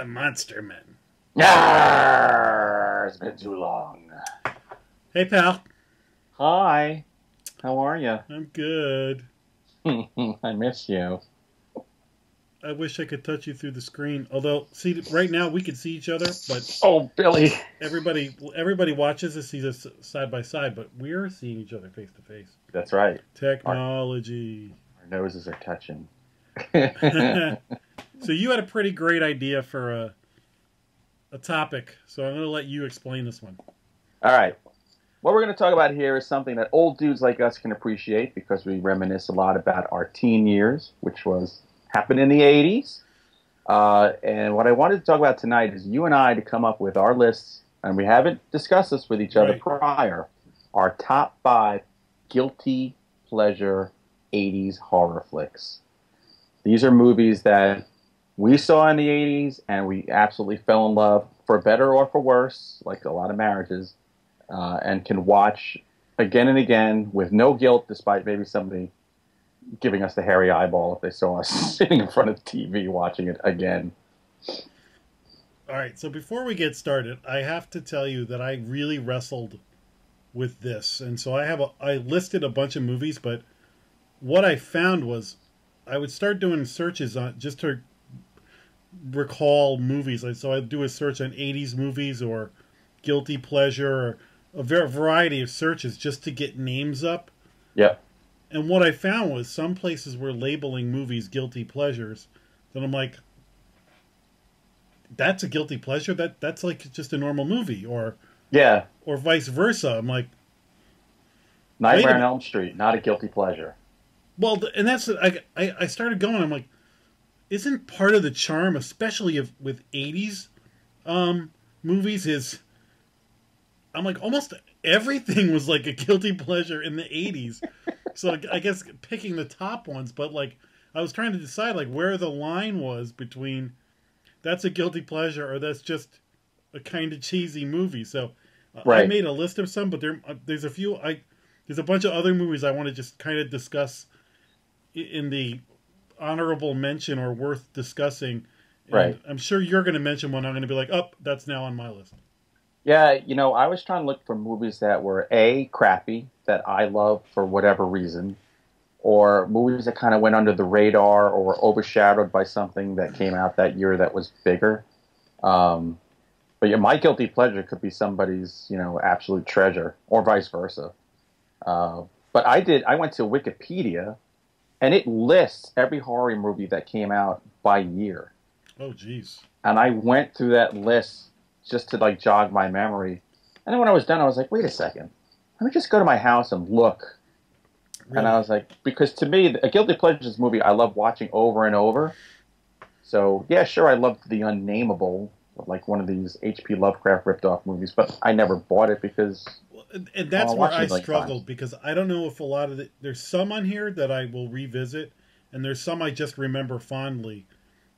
the Monster Men. Yarr, it's been too long. Hey, pal. Hi. How are you? I'm good. I miss you. I wish I could touch you through the screen. Although, see, right now we can see each other, but Oh, Billy. everybody watches us, sees us side by side, but we're seeing each other face to face. That's right. Technology. Our noses are touching. So you had a pretty great idea for a topic, so I'm going to let you explain this one. All right. What we're going to talk about here is something that old dudes like us can appreciate because we reminisce a lot about our teen years, which happened in the 80s. And what I wanted to talk about tonight is you and I to come up with our lists, and we haven't discussed this with each other prior, our top 5 guilty pleasure 80s horror flicks. These are movies that we saw in the 80s and we absolutely fell in love, for better or for worse, like a lot of marriages, and can watch again and again with no guilt, despite maybe somebody giving us the hairy eyeball if they saw us sitting in front of the TV watching it again. All right, so before we get started, I have to tell you that I really wrestled with this. And so I listed a bunch of movies, but what I found was I would start doing searches on just to recall movies. Like, so I'd do a search on 80s movies or guilty pleasure or a variety of searches just to get names up. Yeah. And what I found was some places were labeling movies guilty pleasures. Then I'm like, that's a guilty pleasure? That's like just a normal movie. Or vice versa. I'm like, Nightmare on Elm Street, not a guilty pleasure. Well, and that's, I started going, I'm like, isn't part of the charm, especially with 80s movies, is, I'm like, almost everything was like a guilty pleasure in the 80s. So I guess picking the top ones, but like, I was trying to decide like where the line was between that's a guilty pleasure or that's just a kind of cheesy movie. So I made a list of some, but there's a bunch of other movies I want to just kind of discuss in the honorable mention or worth discussing. And I'm sure you're going to mention one. I'm going to be like, oh, that's now on my list. Yeah, I was trying to look for movies that were A, crappy, that I love for whatever reason, or movies that kind of went under the radar or were overshadowed by something that came out that year that was bigger. But yeah, my guilty pleasure could be somebody's, absolute treasure, or vice versa. But I went to Wikipedia, and it lists every horror movie that came out by year. Oh, geez. And I went through that list just to like jog my memory. And then when I was done, I was like, wait a second. Let me just go to my house and look. Really? And I was like, because to me, a guilty pleasure is a movie I love watching over and over. So, yeah, sure, I loved The Unnameable, like one of these H.P. Lovecraft ripped-off movies, but I never bought it because... And that's where I struggled, because I don't know if a lot of there's some on here that I will revisit, and there's some I just remember fondly,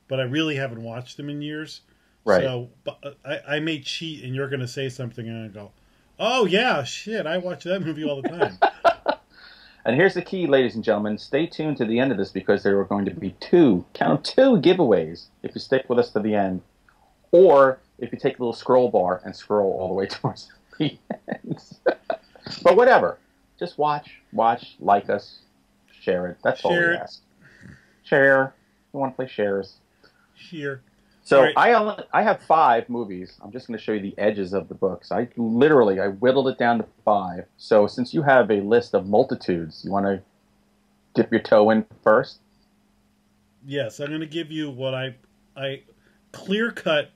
but I really haven't watched them in years. Right. So but I may cheat, and you're going to say something, and I go, oh, yeah, shit, I watch that movie all the time. And here's the key, ladies and gentlemen. Stay tuned to the end of this, because there are going to be two giveaways if you stick with us to the end, or if you take a little scroll bar and scroll all the way towards the end. But whatever. Just watch, like us, share it. That's all we ask. Share. You want to play shares. Share. So right. I have 5 movies. I'm just going to show you the edges of the books. I whittled it down to 5. So since you have a list of multitudes, you want to dip your toe in first? Yes, I'm going to give you what I clear-cut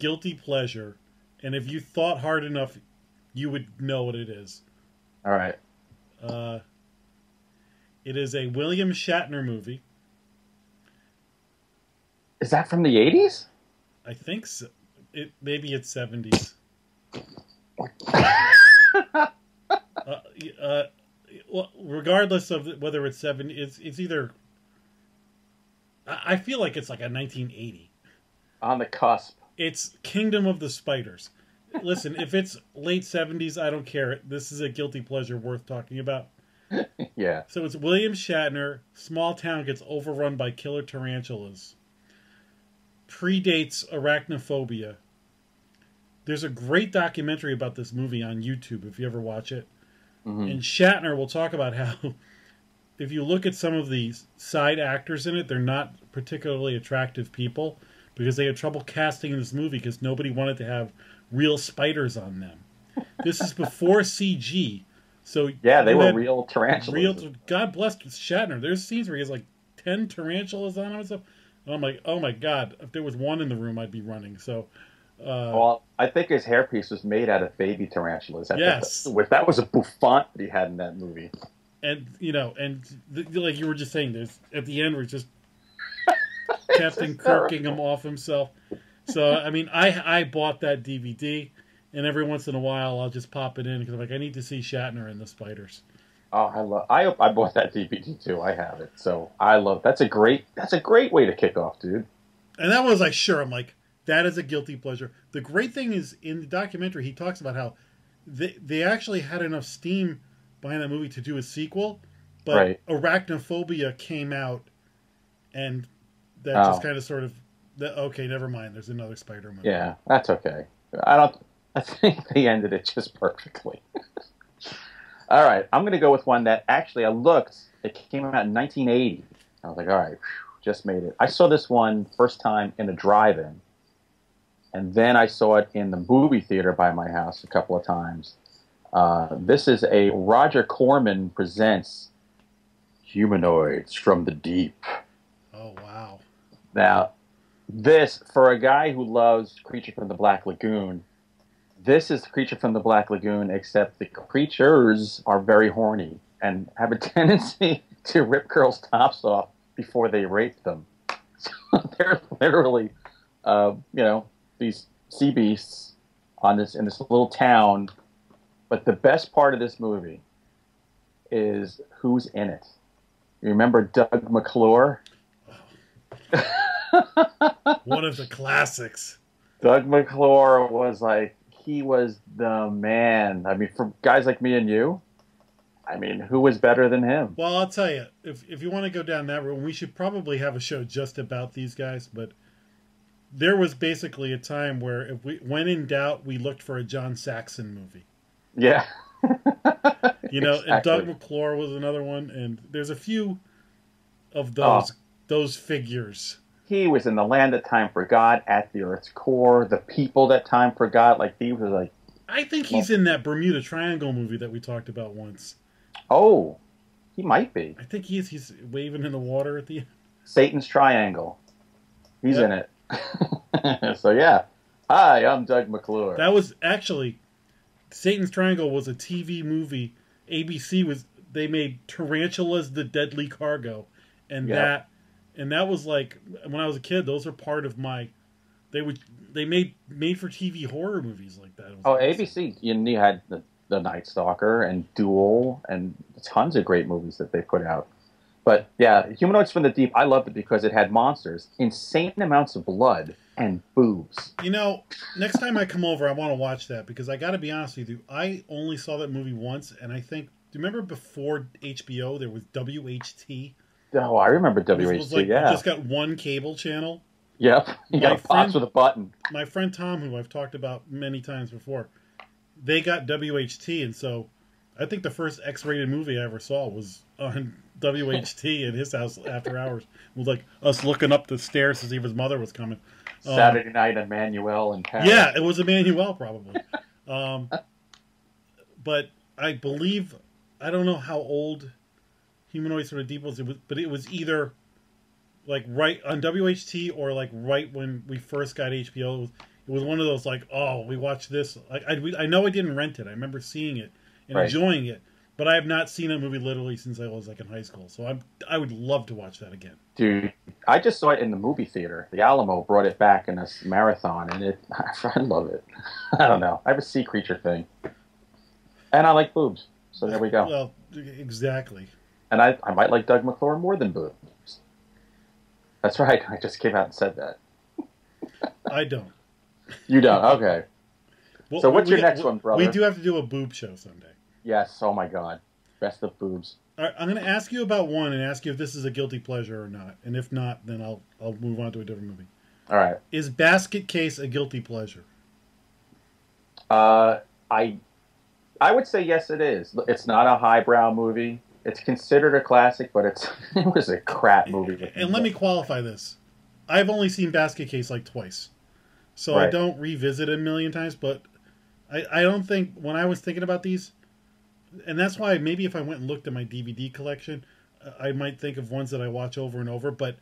guilty pleasure, and if you thought hard enough, you would know what it is. All right. It is a William Shatner movie. Is that from the 80s? I think so. Maybe it's 70s. Well, regardless of whether it's 70, it's either... I feel like it's like a 1980. On the cusp. It's Kingdom of the Spiders. Listen, if it's late 70s, I don't care. This is a guilty pleasure worth talking about. Yeah. So it's William Shatner. Small town gets overrun by killer tarantulas. predates arachnophobia. There's a great documentary about this movie on YouTube if you ever watch it. Mm-hmm. And Shatner will talk about how if you look at some of the side actors in it, they're not particularly attractive people because they had trouble casting in this movie because nobody wanted to have real spiders on them. This is before CG. So yeah, they were real tarantulas. God bless Shatner. There's scenes where he has like 10 tarantulas on him and stuff. And I'm like, oh my God, if there was one in the room, I'd be running. So... well, I think his hairpiece was made out of baby tarantulas. Yes. That was a bouffant that he had in that movie. And, like you were just saying, there's at the end, we're just Captain Kirking him off himself. So, I mean, I bought that DVD, and every once in a while I'll just pop it in because I'm like, I need to see Shatner and the spiders. Oh, I bought that DVD too. I have it. So I love that's a great way to kick off, dude. And that was I'm like, that is a guilty pleasure. The great thing is, in the documentary, he talks about how they actually had enough steam behind that movie to do a sequel, but Arachnophobia came out, and that just kind of sort of, okay, never mind, there's another Spider movie. Yeah, that's okay. I think they ended it just perfectly. All right, I'm going to go with one that actually it came out in 1980. I was like, all right, just made it. I saw this one first time in a drive-in. And then I saw it in the movie theater by my house a couple of times. This is a Roger Corman presents Humanoids from the Deep. Oh, wow. Now, this, for a guy who loves Creature from the Black Lagoon, this is Creature from the Black Lagoon, except the creatures are very horny and have a tendency to rip girls' tops off before they rape them. So they're literally, these sea beasts in this little town. But the best part of this movie is who's in it. You remember Doug McClure? One of the classics. Doug McClure he was the man. I mean, for guys like me and you, I mean, who was better than him? Well, I'll tell you, if you want to go down that road, we should probably have a show just about these guys, but there was basically a time where when in doubt, we looked for a John Saxon movie. Yeah. Exactly. And Doug McClure was another one, and there's a few of those figures. He was in The Land That Time Forgot, At the Earth's Core, The People That Time Forgot. Like, he was like... I think he's in that Bermuda Triangle movie that we talked about once. Oh, he might be. I think he's waving in the water at the end. Satan's Triangle. He's in it. So, yeah. Hi, I'm Doug McClure. That was actually... Satan's Triangle was a TV movie. ABC they made Tarantulas the Deadly Cargo. And that was like, when I was a kid, those were part of my... They made for TV horror movies like that. ABC. You had the Night Stalker and Duel and tons of great movies that they put out. But yeah, Humanoids from the Deep, I loved it because it had monsters, insane amounts of blood, and boobs. Next time I come over, I want to watch that because I got to be honest with you, I only saw that movie once, and I think, do you remember before HBO there was WHT? Oh, I remember WHT, it was like, yeah. You just got one cable channel. Yep, you got a box with a button. My friend Tom, who I've talked about many times before, they got WHT, and so I think the first X-rated movie I ever saw was on WHT in his house after hours. It was like us looking up the stairs to see if his mother was coming. Saturday night, Emmanuel and Paris. Yeah, it was Emmanuel probably. But I believe, I don't know how old Humanoids from the Deep was, but it was either like right on WHT or like right when we first got HBO. It was one of those like, oh, we watched this. Like I know I didn't rent it. I remember seeing it and enjoying it, but I have not seen a movie literally since I was like in high school. So I would love to watch that again. Dude, I just saw it in the movie theater. The Alamo brought it back in a marathon, and I love it. I don't know. I have a sea creature thing, and I like boobs. So there we go. Well, exactly. And I might like Doug McClure more than boobs. That's right. I just came out and said that. I don't. You don't? Okay. Well, so what's your next one, brother? We do have to do a boob show someday. Yes. Oh, my God. Best of boobs. All right, I'm going to ask you about one and ask you if this is a guilty pleasure or not. And if not, then I'll move on to a different movie. All right. Is Basket Case a guilty pleasure? Uh, I I would say yes, it is. It's not a highbrow movie. It's considered a classic, but it was a crap movie. And let me qualify this. I've only seen Basket Case like twice. So I Right. don't revisit it a million times, but I don't think, when I was thinking about these, and that's why maybe if I went and looked at my DVD collection, I might think of ones that I watch over and over, but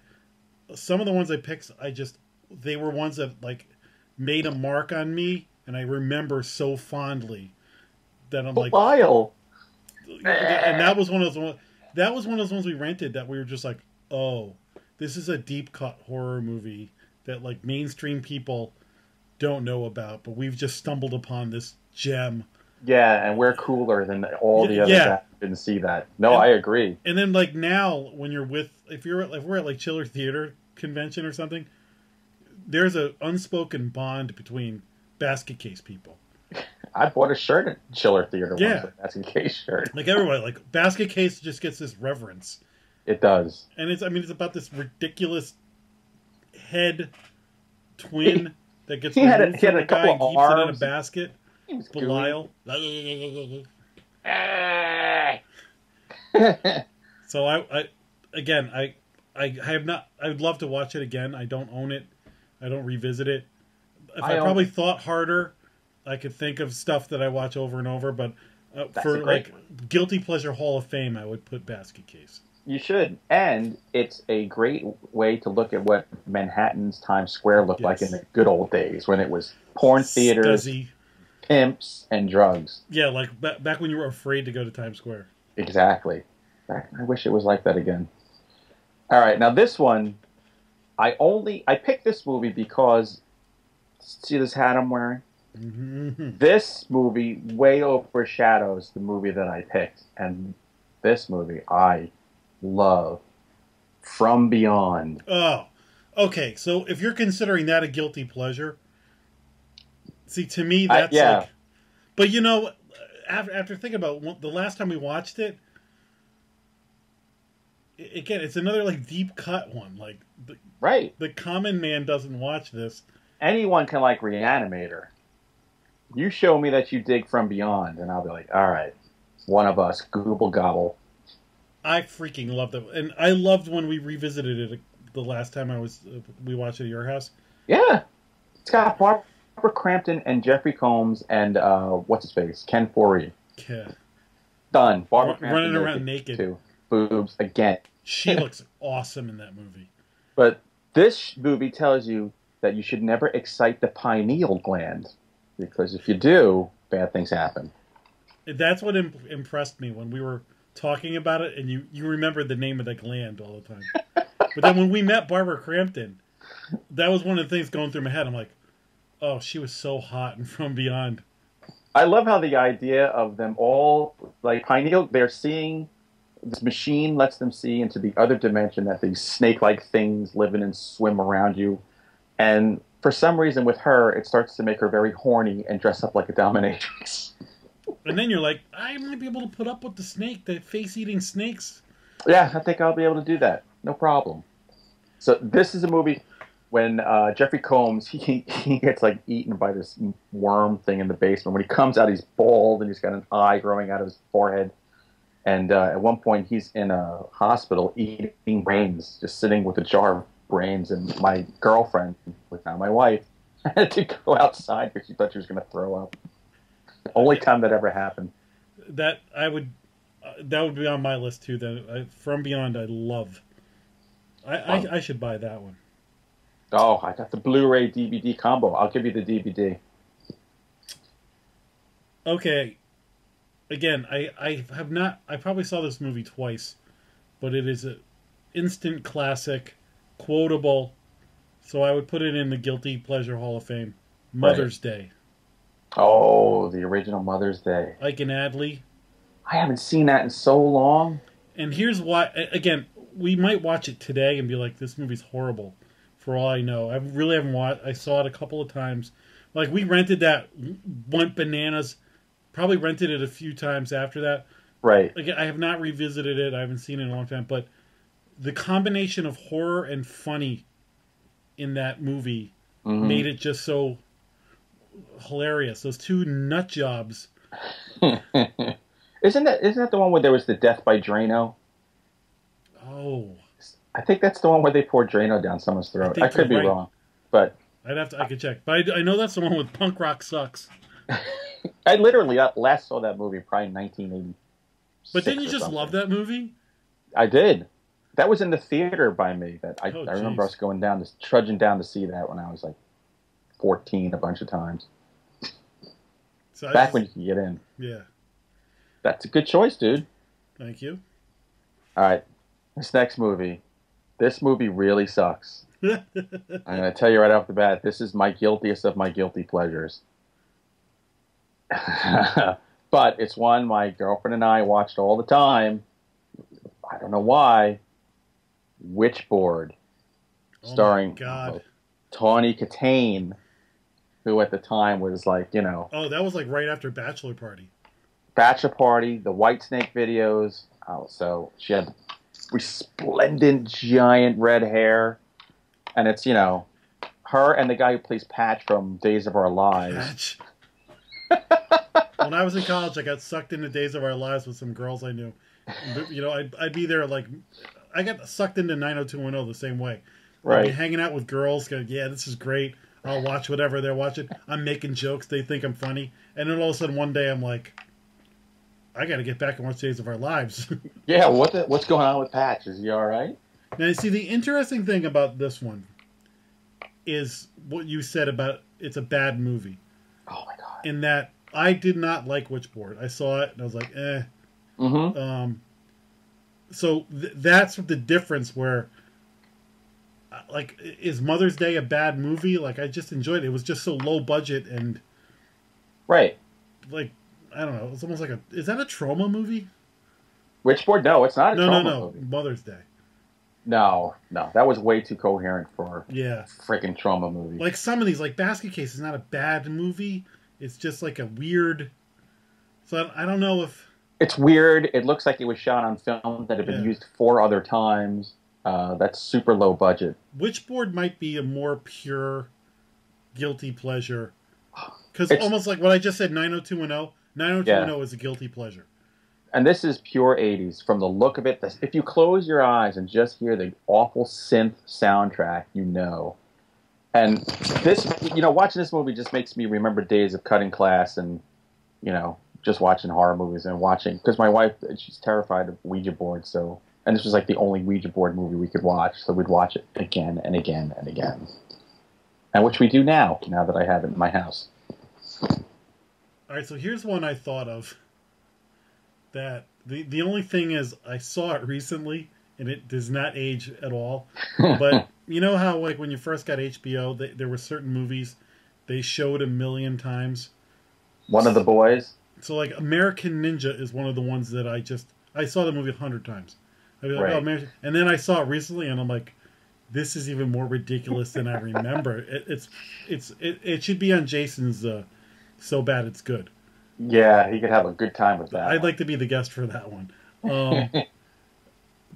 some of the ones I picked, they were ones that like made a mark on me, and I remember so fondly that I'm like, Lyle. and that was one of those. That was one of those ones we rented that we were just like, oh, this is a deep cut horror movie that like mainstream people don't know about, but we've just stumbled upon this gem. Yeah, and we're cooler than all the others Yeah. that didn't see that. No, And- I agree. And then like now, when you're with, if we're at like Chiller Theater convention or something, there's a unspoken bond between Basket Case people. I bought a shirt at Chiller Theater Yeah. once. That's a case shirt. Like everybody, like Basket Case just gets this reverence, It does. and it's about this ridiculous head twin that gets he had removed a from a guy couple and of keeps it in a arms. basket. He was gooey. Belial. So I have not. I would love to watch it again. I don't own it. I don't revisit it. If I own probably it. thought harder, I could think of stuff that I watch over and over. But That's for a great like Guilty Pleasure Hall of Fame, I would put Basket Case. You should. And it's a great way to look at what Manhattan's Times Square looked like Yes. in the good old days when it was porn theaters, Stuzzy. pimps, and drugs. Yeah, like back when you were afraid to go to Times Square. Exactly. I wish it was like that again. All right, now this one, I picked this movie because, see this hat I'm wearing? Mm-hmm. This movie way overshadows the movie that I picked. And this movie I love. From Beyond. Oh, okay. So if you're considering that a guilty pleasure, see, to me that's yeah. like. But you know, after thinking about the last time we watched it, again, it's another like deep cut one. Like Right. the common man doesn't watch this. Anyone can like Reanimator. You show me that you dig From Beyond, and I'll be like, all right, one of us, Google Gobble. I freaking loved it, and I loved when we revisited it the last time we watched it at your house. Yeah. It's got Barbara Crampton and Jeffrey Combs and what's his face? Ken Foree. Yeah, Done. Barbara Running Crampton around naked, naked. too. Boobs again. she looks awesome in that movie. But this movie tells you that you should never excite the pineal gland, because if you do, bad things happen. That's what impressed me when we were talking about it, and you remembered the name of the gland all the time. But then when we met Barbara Crampton, that was one of the things going through my head. I'm like, oh, she was so hot and From Beyond. I love how the idea of them all, like pineal, they're seeing, this machine lets them see into the other dimension that these snake-like things live in and swim around you. And for some reason with her, it starts to make her very horny and dress up like a dominatrix. And then you're like, I might be able to put up with the face-eating snakes. Yeah, I think I'll be able to do that. No problem. So this is a movie when Jeffrey Combs, he gets like eaten by this worm thing in the basement. When he comes out, he's bald and he's got an eye growing out of his forehead. And at one point, he's in a hospital eating brains, just sitting with a jar of brains. And my girlfriend, with now my wife, had to go outside because she thought she was going to throw up. Only time that ever happened. That would be on my list too. From Beyond, I love. I should buy that one. Oh, I got the Blu-ray DVD combo. I'll give you the DVD. Okay. Again, I have not. I probably saw this movie twice, but it is an instant classic, quotable. So I would put it in the Guilty Pleasure Hall of Fame. Mother's Day. Oh, the original Mother's Day. Ike and Adley. I haven't seen that in so long. And here's why. Again, we might watch it today and be like, "This movie's horrible." For all I know, I really haven't watched. I saw it a couple of times. Like we rented that, went bananas. Probably rented it a few times after that. Right. Again, I have not revisited it. I haven't seen it in a long time. But the combination of horror and funny in that movie made it just so hilarious. Those two nut jobs. Isn't that the one where there was the death by Drano? Oh, I think that's the one where they poured Drano down someone's throat. I could be wrong, but I could check. But I know that's the one with Punk Rock Sucks. I literally last saw that movie probably in 1980. But didn't you just love that movie? I did. That was in the theater by me. I remember us trudging down to see that when I was like 14 a bunch of times. So Back when you could get in. Yeah. That's a good choice, dude. Thank you. All right. This next movie. This movie really sucks. I'm going to tell you right off the bat, this is my guiltiest of my guilty pleasures. But it's one my girlfriend and I watched all the time. I don't know why. Witchboard. Starring Tawny Katane, who at the time was like, you know... Oh, that was like right after Bachelor Party. Bachelor Party, the Whitesnake videos. Oh, so she had resplendent, giant red hair. And it's, you know, her and the guy who plays Patch from Days of Our Lives. Patch. When I was in college, I got sucked into Days of Our Lives with some girls I knew. You know, I'd be there like... I got sucked into 90210 the same way. Right. I'd be hanging out with girls, going, yeah, this is great. I'll watch whatever they're watching. I'm making jokes. They think I'm funny. And then all of a sudden one day I'm like, I got to get back and watch Days of Our Lives. Yeah, what's going on with Patch? Is he all right? Now, you see, the interesting thing about this one is what you said about it's a bad movie. Oh, my God. In that I did not like Witchboard. I saw it and I was like, eh. Mm-hmm. So that's the difference where, like, is Mother's Day a bad movie? Like, I just enjoyed it. It was just so low budget and... Right. Like, I don't know. It's almost like is that a trauma movie? Witchboard? No, it's not a trauma movie. Mother's Day. No. That was way too coherent for a freaking trauma movie. Like, some of these, like, Basket Case is not a bad movie. It's just, like, a weird... So, I don't know if... It's weird. It looks like it was shot on film that had been used 4 other times. That's super low budget. Witchboard might be a more pure guilty pleasure. Because almost like what I just said, 90210. 90210 is a guilty pleasure. And this is pure 80s. From the look of it, if you close your eyes and just hear the awful synth soundtrack, you know. And this, you know, watching this movie just makes me remember days of cutting class and, you know, just watching horror movies and watching, because my wife, she's terrified of Ouija boards, so, and this was like the only Ouija board movie we could watch, so we'd watch it again and again and again. And which we do now that I have it in my house. Alright, so here's one I thought of, that the only thing is, I saw it recently, and it does not age at all, but you know how, like, when you first got HBO, there were certain movies they showed 1,000,000 times? One of the Boys? So, like, American Ninja is one of the ones that I saw the movie 100 times. I'd be like, oh, man. And then I saw it recently, and I'm like, this is even more ridiculous than I remember. It should be on Jason's So Bad It's Good. Yeah, he could have a good time with that. I'd like to be the guest for that one.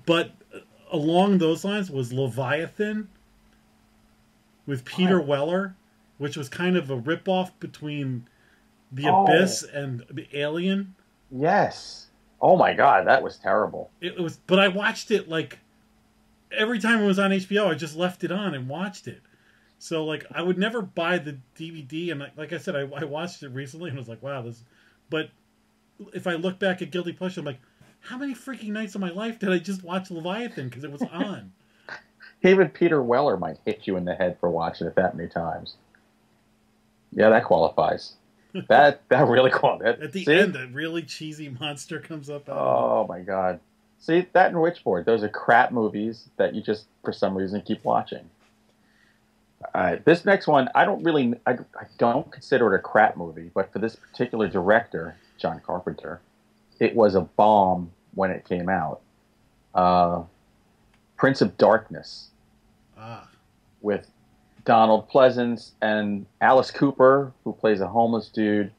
But along those lines was Leviathan with Peter Weller, which was kind of a ripoff between... The Abyss and the Alien. Yes. Oh my God, that was terrible. It was, but I watched it like every time it was on HBO. I just left it on and watched it. So like I would never buy the DVD, and like I said, I watched it recently and was like, wow, this. But if I look back at Guilty Pleasure, I'm like, how many freaking nights of my life did I just watch Leviathan because it was on? Even Peter Weller might hit you in the head for watching it that many times. Yeah, that qualifies. That really qualifies. At the end, a really cheesy monster comes up. Oh my God! See, that and Witchboard, those are crap movies that you just for some reason keep watching. This next one, I don't consider it a crap movie, but for this particular director, John Carpenter, it was a bomb when it came out. Prince of Darkness, with Donald Pleasance and Alice Cooper, who plays a homeless dude,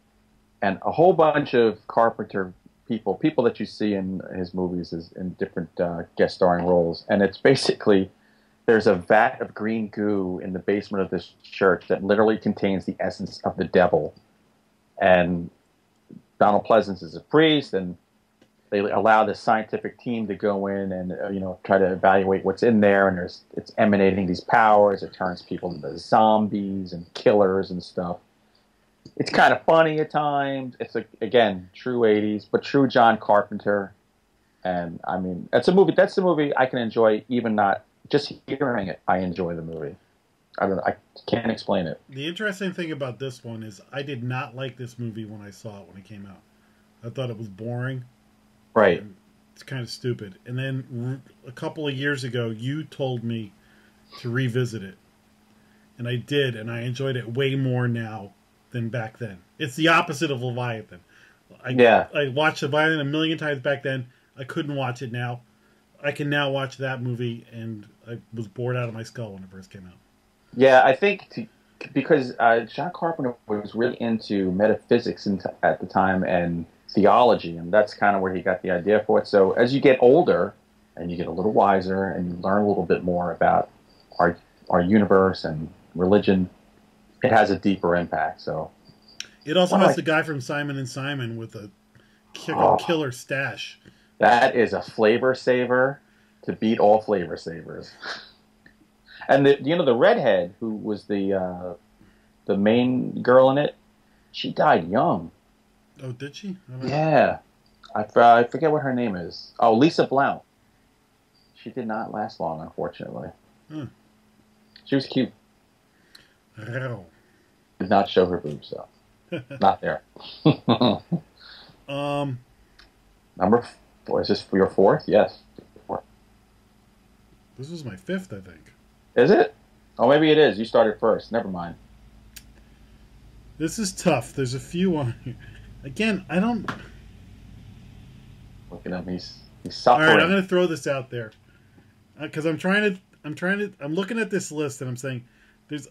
and a whole bunch of Carpenter people that you see in his movies in different guest starring roles. And it's basically there's a vat of green goo in the basement of this church that literally contains the essence of the devil. And Donald Pleasance is a priest, and they allow the scientific team to go in and try to evaluate what's in there. And it's emanating these powers. It turns people into zombies and killers and stuff. It's kind of funny at times. It's again true '80s, but true John Carpenter. And I mean, that's a movie. That's the movie I can enjoy, even not just hearing it. I enjoy the movie. I don't know. I can't explain it. The interesting thing about this one is I did not like this movie when I saw it when it came out. I thought it was boring. Right. It's kind of stupid. And then a couple of years ago, you told me to revisit it. And I did, and I enjoyed it way more now than back then. It's the opposite of Leviathan. I watched Leviathan a million times back then. I couldn't watch it now. I can now watch that movie, and I was bored out of my skull when it first came out. Yeah, I think because John Carpenter was really into metaphysics at the time and theology, and that's kind of where he got the idea for it. So as you get older and you get a little wiser and you learn a little bit more about our universe and religion, it has a deeper impact. So it also has the guy from Simon and Simon with a killer stash. That is a flavor saver to beat all flavor savers. And the redhead who was the main girl in it, she died young. Oh, did she? Yeah, I forget what her name is. Oh, Lisa Blount. She did not last long, unfortunately. She was cute. Oh. Did not show her boobs though. Not there. Number 4. Is this your 4th? Yes. 4. This was my 5th, I think. Is it? Oh, maybe it is. You started first. Never mind. This is tough. There's a few on here. Again, I don't... Look at him. He's suffering. All right, I'm going to throw this out there. Because I'm looking at this list and I'm saying,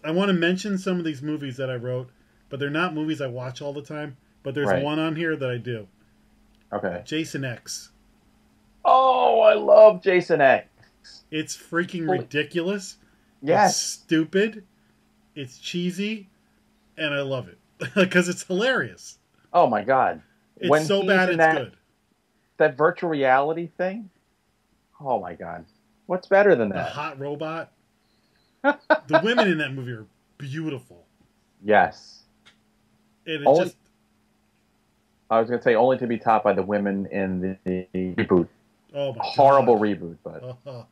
I want to mention some of these movies that I wrote, but they're not movies I watch all the time. But there's one on here that I do. Okay. Jason X. Oh, I love Jason X. It's freaking ridiculous. Yes. It's stupid. It's cheesy. And I love it. Because it's hilarious. Oh, my God. It's so bad it's good. That virtual reality thing? Oh, my God. What's better than that? The hot robot. The women in that movie are beautiful. Yes. And I was going to say only to be topped by the women in the reboot. Oh, my horrible God. Reboot, but...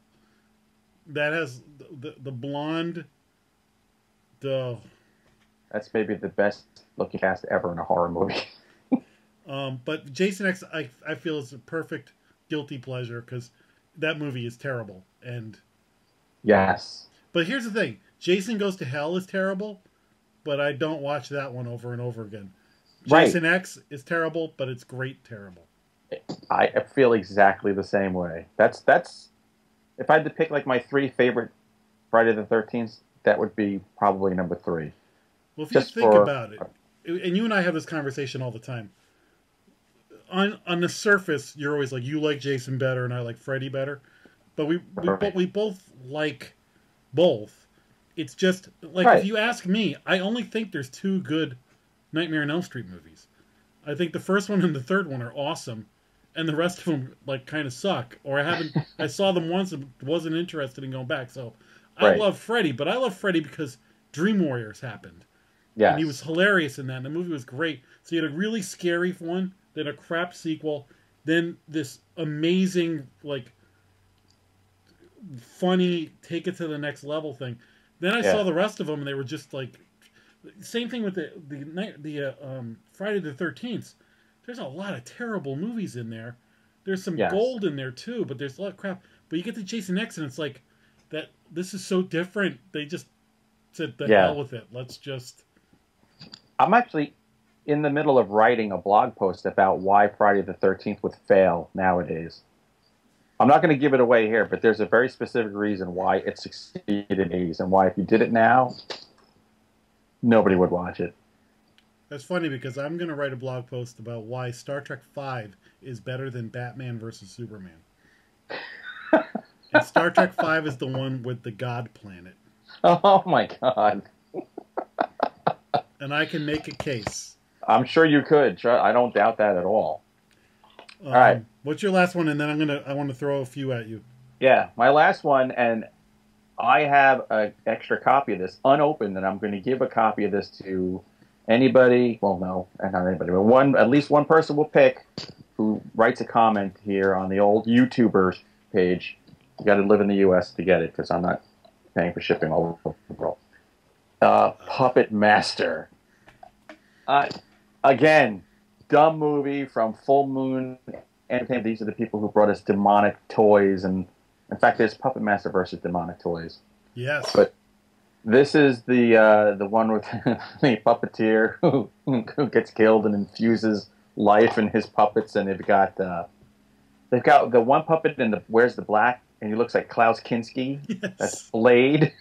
that has the blonde... That's maybe the best looking cast ever in a horror movie. But Jason X, I feel is a perfect guilty pleasure because that movie is terrible. And yes. But here's the thing: Jason Goes to Hell is terrible, but I don't watch that one over and over again. Jason X is terrible, but it's great terrible. I feel exactly the same way. That's if I had to pick like my 3 favorite Friday the 13th, that would be probably number 3. Well, if you think about it, and you and I have this conversation all the time. On the surface, you're always like, you like Jason better and I like Freddy better. But we both like both. It's just, like, if you ask me, I only think there's 2 good Nightmare on Elm Street movies. I think the first one and the third one are awesome. And the rest of them, like, kind of suck. Or I saw them once and wasn't interested in going back. So, I love Freddy, but I love Freddy because Dream Warriors happened. Yeah. And he was hilarious in that. And the movie was great. So you had a really scary one, then a crap sequel, then this amazing, like, funny, take it to the next level thing. Then I saw the rest of them, and they were just like, same thing with the Friday the 13th. There's a lot of terrible movies in there. There's some gold in there too, but there's a lot of crap. But you get to Jason X, and it's like that. This is so different. They just said, "The hell with it. Let's just." I'm actually in the middle of writing a blog post about why Friday the 13th would fail nowadays. I'm not going to give it away here, but there's a very specific reason why it succeeded in the 80s and why if you did it now, nobody would watch it. That's funny because I'm going to write a blog post about why Star Trek V is better than Batman versus Superman. And Star Trek V is the one with the God planet. Oh my God. And I can make a case. I'm sure you could. I don't doubt that at all. All right. What's your last one? And then I want to throw a few at you. Yeah, my last one, and I have an extra copy of this unopened, and I'm going to give a copy of this to anybody. Well, no, not anybody, but at least one person will pick who writes a comment here on the old YouTubers page. You got to live in the U.S. to get it because I'm not paying for shipping all over the world. Puppet Master. Again, dumb movie from Full Moon Entertainment. These are the people who brought us Demonic Toys, and in fact, there's Puppet Master versus Demonic Toys. Yes. But this is the one with the puppeteer who gets killed and infuses life in his puppets, and they've got the one puppet wears the black, and he looks like Klaus Kinski. Yes. That's Blade.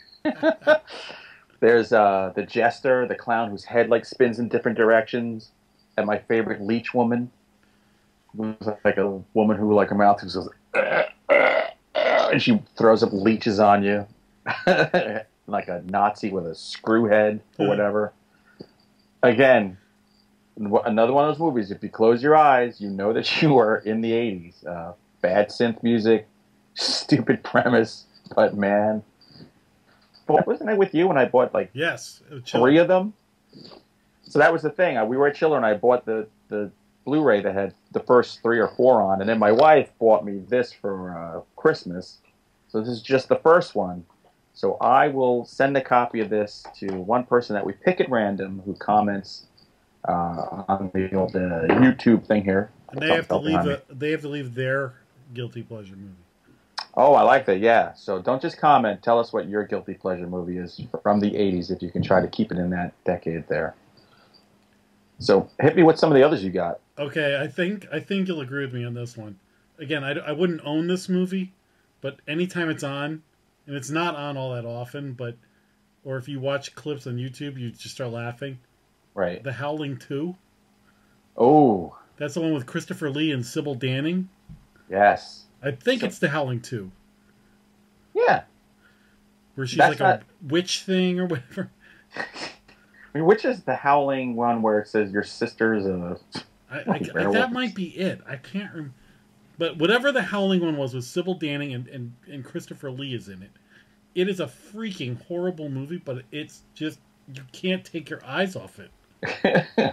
There's the jester, the clown whose head like spins in different directions, and my favorite leech woman, who's like a woman who like her mouth just goes, and she throws up leeches on you, like a Nazi with a screw head or whatever. Again, another one of those movies. If you close your eyes, you know that you are in the 80s. Bad synth music, stupid premise, but man. Wasn't I with you when I bought like yes, 3 of them? So that was the thing. We were at Chiller and I bought the Blu-ray that had the first 3 or 4 on, and then my wife bought me this for Christmas. So this is just the first one. So I will send a copy of this to one person that we pick at random who comments on the old YouTube thing here. And they have to leave their guilty pleasure movie. Oh, I like that, yeah. So don't just comment. Tell us what your guilty pleasure movie is from the 80s, if you can try to keep it in that decade there. So hit me with some of the others you got. Okay, I think you'll agree with me on this one. Again, I wouldn't own this movie, but anytime it's on, and it's not on all that often, or if you watch clips on YouTube, you just start laughing. Right. The Howling 2. Oh. That's the one with Christopher Lee and Sybil Danning. Yes. I think it's The Howling 2. Yeah. Where she's like a witch thing or whatever. I mean, which is the Howling one where it says your sister's a that might be it. I can't remember. But whatever the Howling one was with Sybil Danning and Christopher Lee is in it. It is a freaking horrible movie, but it's just, you can't take your eyes off it.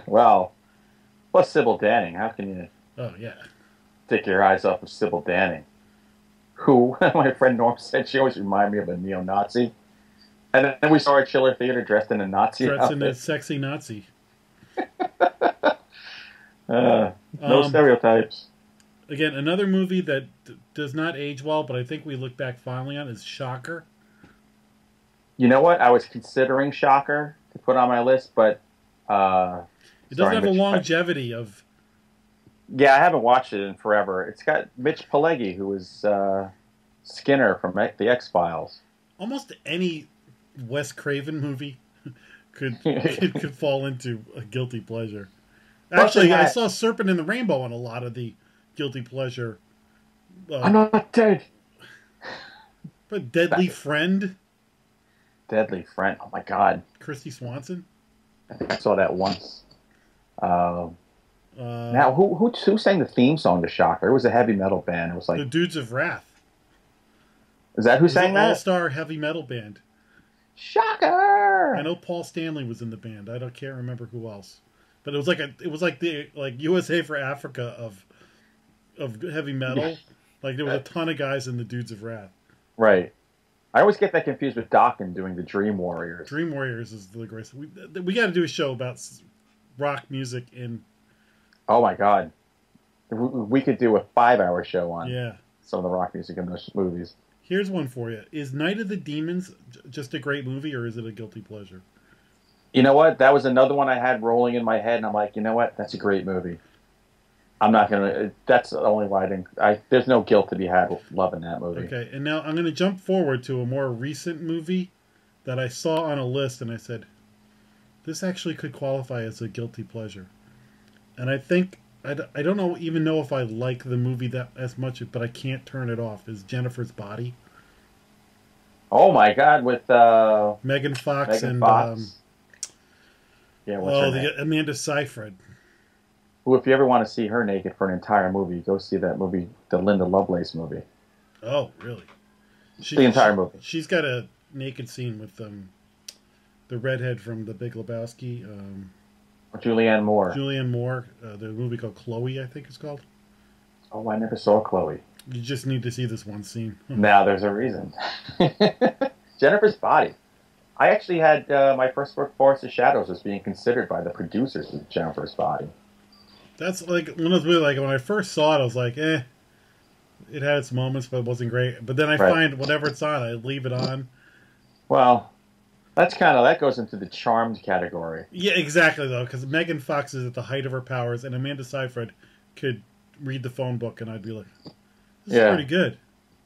Well, plus Sybil Danning. How can you... Oh, yeah. Take your eyes off of Sybil Danning, who my friend Norm said she always reminded me of a neo-Nazi. And then we saw her at Chiller Theater dressed in a Nazi outfit. Dressed in a sexy Nazi. No stereotypes. Again, another movie that does not age well, but I think we look back fondly on, is Shocker. You know what? I was considering Shocker to put on my list, but... it doesn't have a longevity of... Yeah, I haven't watched it in forever. It's got Mitch Pileggi, who was Skinner from the X-Files. Almost any Wes Craven movie could fall into a guilty pleasure. Actually, I saw Serpent in the Rainbow on a lot of the guilty pleasure. I'm not dead. But Deadly Friend. Deadly Friend. Oh my God. Christy Swanson. I think I saw that once. Now, who sang the theme song to Shocker? It was a heavy metal band. It was like the Dudes of Wrath. Is that who sang that? All-star heavy metal band. Shocker! I know Paul Stanley was in the band. I can't remember who else, but it was like the USA for Africa of heavy metal. Like there was a ton of guys in the Dudes of Wrath. Right. I always get that confused with Dokken doing the Dream Warriors. Dream Warriors is the greatest. We got to do a show about rock music in. Oh my God, we could do a 5-hour show on some of the rock music in those movies. Here's one for you: is Night of the Demons just a great movie, or is it a guilty pleasure? You know what? That was another one I had rolling in my head, and I'm like, you know what? That's a great movie. I'm not gonna. That's the only why I didn't. There's no guilt to be had with loving that movie. Okay, and now I'm gonna jump forward to a more recent movie that I saw on a list, and I said, this actually could qualify as a guilty pleasure. And I think I don't even know if I like the movie that as much, but I can't turn it off. Is Jennifer's Body? Oh my God, with Megan Fox Megan and Fox. Yeah, what's her name? Amanda Seyfried. Who, if you ever want to see her naked for an entire movie, go see that movie, the Linda Lovelace movie. Oh, really? The entire movie. She's got a naked scene with the redhead from The Big Lebowski. Julianne Moore. Julianne Moore. The movie called Chloe, I think it's called. Oh, I never saw Chloe. You just need to see this one scene. Now there's a reason. Jennifer's Body. I actually had my first book, Forest of Shadows, was being considered by the producers of Jennifer's Body. That's like one of those movies, like when I first saw it, I was like, eh. It had its moments, but it wasn't great. But then I find whatever it's on, I leave it on. Well, that goes into the charmed category. Yeah, exactly, though, because Megan Fox is at the height of her powers, and Amanda Seyfried could read the phone book, and I'd be like, this is pretty good.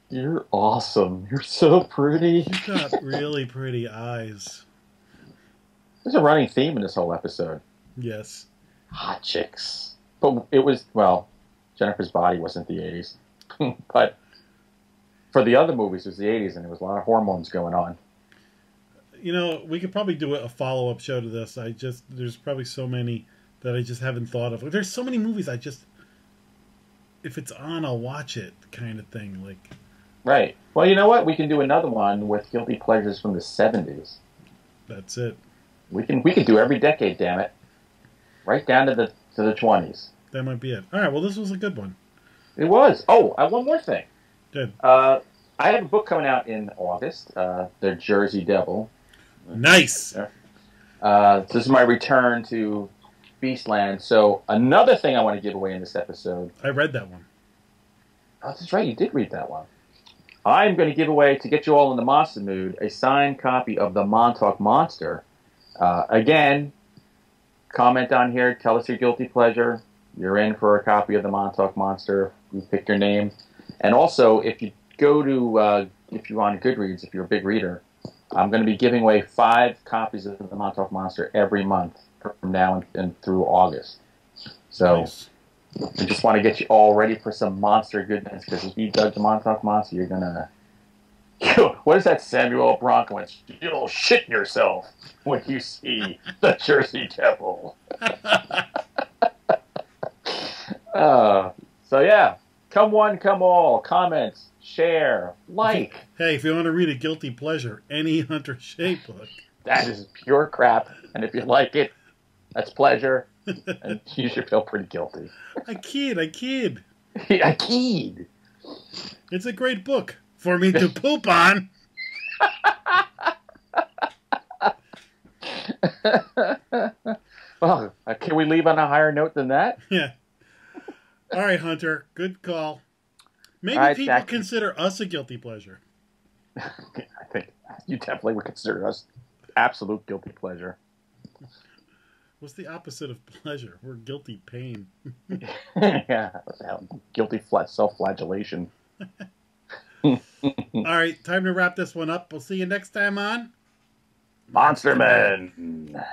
You're awesome. You're so pretty. She's got really pretty eyes. There's a running theme in this whole episode. Yes. Hot chicks. But it was, well, Jennifer's Body wasn't the 80s. But for the other movies, it was the 80s, and there was a lot of hormones going on. You know, we could probably do a follow-up show to this. There's probably so many that I just haven't thought of. There's so many movies if it's on, I'll watch it kind of thing. Like, right. Well, you know what? We can do another one with guilty pleasures from the 70s. That's it. We can do every decade, damn it. Right down to the 20s. That might be it. All right, well, this was a good one. It was. Oh, one more thing. Good. I have a book coming out in August, The Jersey Devil. Nice. This is my return to Beastland. So another thing I want to give away in this episode. I read that one. Oh, that's right. You did read that one. I'm going to give away, to get you all in the monster mood, a signed copy of the Montauk Monster. Again, comment on here. Tell us your guilty pleasure. You're in for a copy of the Montauk Monster. You pick your name. And also, if you go to, if you're on Goodreads, if you're a big reader, I'm going to be giving away 5 copies of the Montauk Monster every month from now and through August. So, nice. I just want to get you all ready for some monster goodness, because if you dug the Montauk Monster, you're going to... What is that Samuel Bronco? You'll shit yourself when you see the Jersey Devil. So yeah, come one, come all. Comments, share, like. Hey, if you want to read a guilty pleasure, any Hunter Shea book. That is pure crap. And if you like it, that's pleasure. And you should feel pretty guilty. I kid. I kid. It's a great book for me to poop on. Well, can we leave on a higher note than that? Yeah. All right, Hunter. Good call. Maybe people consider us a guilty pleasure. I think you definitely would consider us absolute guilty pleasure. What's the opposite of pleasure? We're guilty pain. Yeah. Guilty self-flagellation. All right, time to wrap this one up. We'll see you next time on Monster Men.